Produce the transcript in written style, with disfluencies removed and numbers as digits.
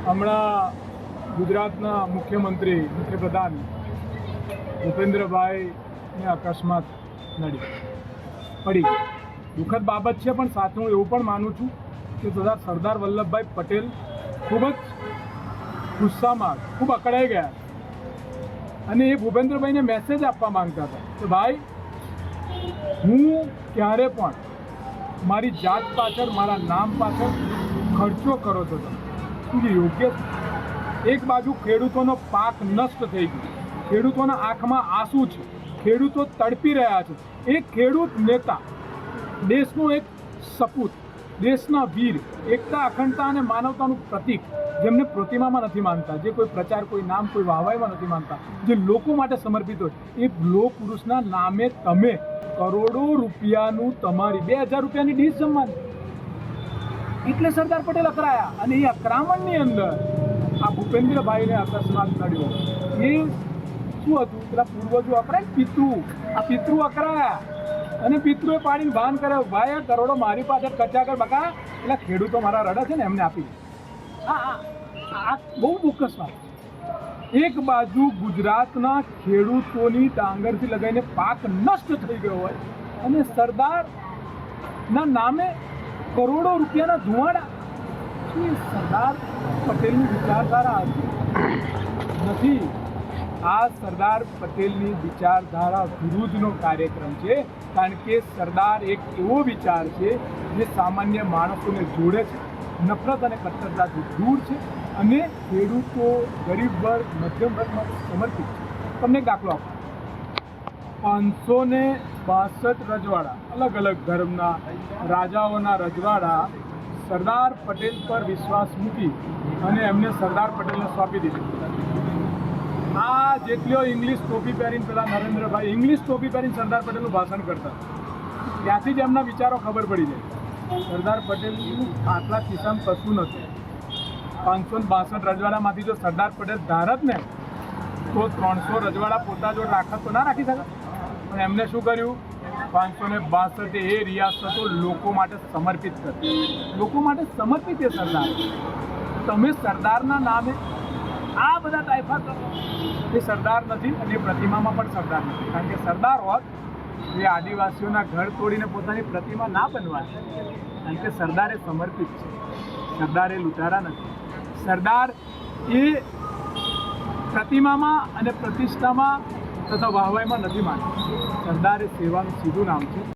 હમણાં ગુજરાતના મુખ્યપ્રધાન ભૂપેન્દ્રભાઈને અકસ્માત પડી. દુઃખદ બાબત છે, પણ સાથે હું એવું પણ માનું છું કે સરદાર વલ્લભભાઈ પટેલ ખૂબ જ ગુસ્સામાં ખૂબ અકળાઈ ગયા અને એ ભૂપેન્દ્રભાઈને મેસેજ આપવા માંગતા હતા કે ભાઈ, હું ક્યારે પણ મારી જાત પાછળ, મારા નામ પાછળ ખર્ચો કરો છો તમે યોગ્ય. એક બાજુ ખેડૂતોનો પાક નષ્ટ થઈ ગયો, ખેડૂતોના આંખમાં આંસુ છે, ખેડૂતો તડપી રહ્યા છે. એક ખેડૂત નેતા, દેશનો એક સપૂત, દેશના વીર, એકતા, અખંડતા અને માનવતાનું પ્રતીક, જેમને પ્રતિમામાં નથી માનતા, જે કોઈ પ્રચાર, કોઈ નામ, કોઈ વાહવાઈમાં નથી માનતા, જે લોકો માટે સમર્પિત હોય, એ લોહ પુરુષના નામે તમે કરોડો રૂપિયાનું, તમારી 2000 રૂપિયાની ડીશ જમવાની, એટલે સરદાર પટેલ અકળાયા. અને એ અકરામણની અંદર આ ભૂપેન્દ્રભાઈને અકસ્માત નડ્યો. એ શું હતું, પેલા પૂર્વજો અકળાય, પિતૃ, આ પિતૃ અકળાયા અને પિતૃએ પાડીને ભાન કર્યો, ભાઈ આ કરોડો મારી પાછળ ખર્ચા કર બકા, એટલે ખેડૂતો મારા રડે છે ને એમને આપી. આ બહુ ચોક્કસ વાત. એક બાજુ ગુજરાતના ખેડૂતોની ડાંગરથી લગાવીને પાક નષ્ટ થઈ ગયો હોય અને સરદારના નામે કરોડો રૂપિયાના ધુવાડા. શું એ સરદાર પટેલની વિચારધારા નથી? આ સરદાર પટેલની વિચારધારા વિરુદ્ધનો કાર્યક્રમ છે, કારણ કે સરદાર એક એવો વિચાર છે જે સામાન્ય માણસોને જોડે છે, નફરત અને કટ્ટરતાથી દૂર છે અને ખેડૂતો, ગરીબ વર્ગ, મધ્યમ વર્ગ માટે સમર્પિત છે. તમને એક દાખલો આપો. 562 રજવાડા, અલગ અલગ ધર્મના રાજાઓના રજવાડા સરદાર પટેલ પર વિશ્વાસ મૂકી અને એમને સરદાર પટેલને સોંપી દીધું. આ જેટલીઓ ઇંગ્લિશ ટોપી પહેરીને, પેલા નરેન્દ્રભાઈ ઇંગ્લિશ ટોપી પહેરીને સરદાર પટેલનું ભાષણ કરતા, ત્યાંથી જ એમના વિચારો ખબર પડી જાય. સરદાર પટેલનું આટલા કિસ્સામાં કશું નથી. 562 રજવાડામાંથી જો સરદાર પટેલ ધારત ને તો 300 રજવાડા પોતા જો રાખત તો ના રાખી શકે. પણ એમને શું કર્યું, 562 એ રિયાસતો લોકો માટે સમર્પિત કરી. લોકો માટે સમર્પિત એ સરદાર. તમે સરદારના નામે આ બધા તાયફા કરો, એ સરદાર નથી અને એ પ્રતિમામાં પણ સરદાર નથી. કારણ કે સરદાર હોત એ આદિવાસીઓના ઘર તોડીને પોતાની પ્રતિમા ના બનવાની. કારણ કે સરદાર એ સમર્પિત છે, સરદાર એ લૂંટારા નથી. સરદાર એ પ્રતિમામાં અને પ્રતિષ્ઠામાં તથા વાહવાઈમાં નથી માનતા. સરદાર એ સેવાનું સીધું નામ છે.